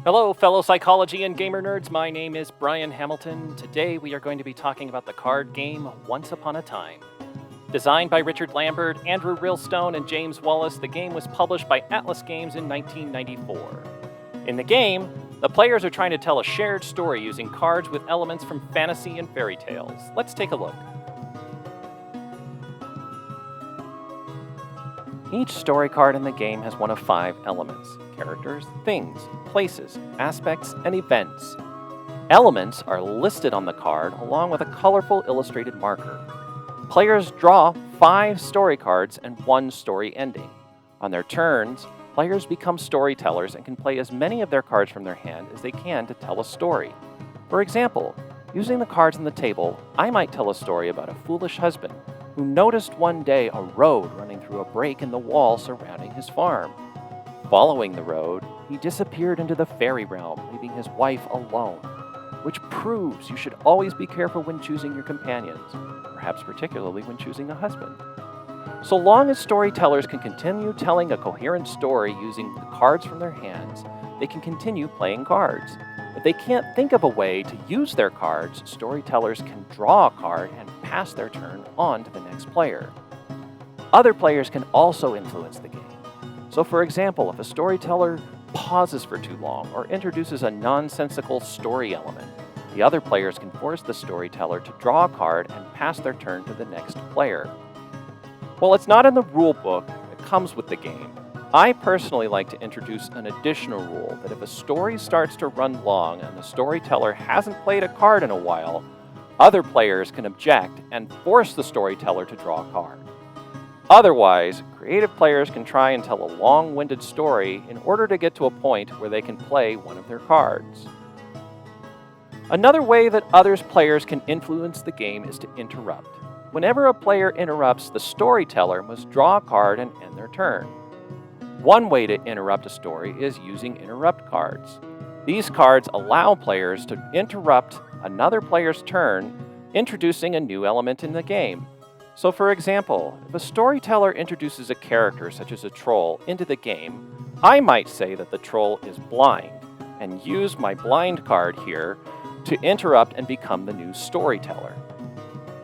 Hello, fellow psychology and gamer nerds. My name is Brian Hamilton. Today we are going to be talking about the card game Once Upon a Time. Designed by Richard Lambert, Andrew Rillstone, and James Wallace, the game was published by Atlas Games in 1994. In the game, the players are trying to tell a shared story using cards with elements from fantasy and fairy tales. Let's take a look. Each story card in the game has one of 5 elements: characters, things, places, aspects, and events. Elements are listed on the card along with a colorful illustrated marker. Players draw 5 story cards and 1 story ending. On their turns, players become storytellers and can play as many of their cards from their hand as they can to tell a story. For example, using the cards on the table, I might tell a story about a foolish husband who noticed one day a road running through a break in the wall surrounding his farm. Following the road, he disappeared into the fairy realm, leaving his wife alone, which proves you should always be careful when choosing your companions, perhaps particularly when choosing a husband. So long as storytellers can continue telling a coherent story using the cards from their hands, they can continue playing cards. If they can't think of a way to use their cards, storytellers can draw a card and pass their turn on to the next player. Other players can also influence the game. So for example, if a storyteller pauses for too long or introduces a nonsensical story element, the other players can force the storyteller to draw a card and pass their turn to the next player. While it's not in the rule book that comes with the game, I personally like to introduce an additional rule that if a story starts to run long and the storyteller hasn't played a card in a while, other players can object and force the storyteller to draw a card. Otherwise, creative players can try and tell a long-winded story in order to get to a point where they can play one of their cards. Another way that other players can influence the game is to interrupt. Whenever a player interrupts, the storyteller must draw a card and end their turn. One way to interrupt a story is using interrupt cards. These cards allow players to interrupt another player's turn, introducing a new element in the game. So for example, if a storyteller introduces a character such as a troll into the game, I might say that the troll is blind, and use my blind card here to interrupt and become the new storyteller.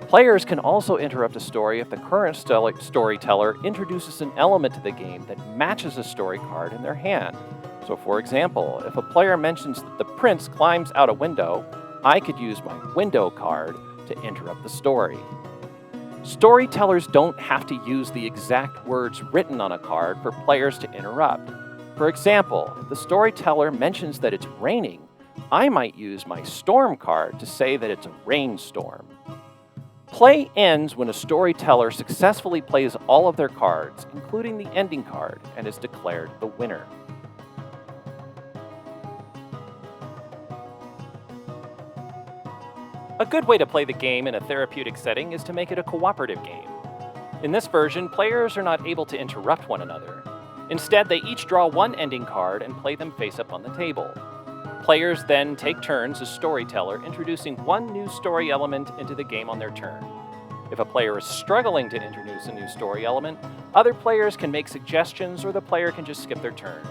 Players can also interrupt a story if the current storyteller introduces an element to the game that matches a story card in their hand. So for example, if a player mentions that the prince climbs out a window, I could use my window card to interrupt the story. Storytellers don't have to use the exact words written on a card for players to interrupt. For example, if the storyteller mentions that it's raining, I might use my storm card to say that it's a rainstorm. Play ends when a storyteller successfully plays all of their cards, including the ending card, and is declared the winner. A good way to play the game in a therapeutic setting is to make it a cooperative game. In this version, players are not able to interrupt one another. Instead, they each draw one ending card and play them face up on the table. Players then take turns as storyteller, introducing one new story element into the game on their turn. If a player is struggling to introduce a new story element, other players can make suggestions or the player can just skip their turn.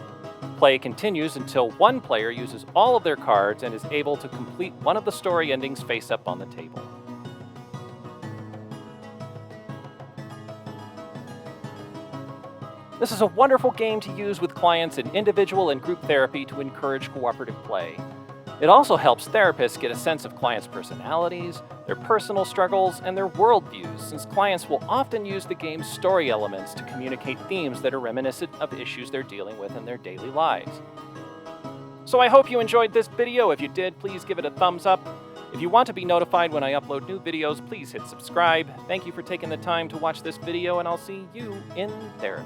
Play continues until one player uses all of their cards and is able to complete one of the story endings face up on the table. This is a wonderful game to use with clients in individual and group therapy to encourage cooperative play. It also helps therapists get a sense of clients' personalities, their personal struggles, and their worldviews, since clients will often use the game's story elements to communicate themes that are reminiscent of issues they're dealing with in their daily lives. So I hope you enjoyed this video. If you did, please give it a thumbs up. If you want to be notified when I upload new videos, please hit subscribe. Thank you for taking the time to watch this video, and I'll see you in therapy.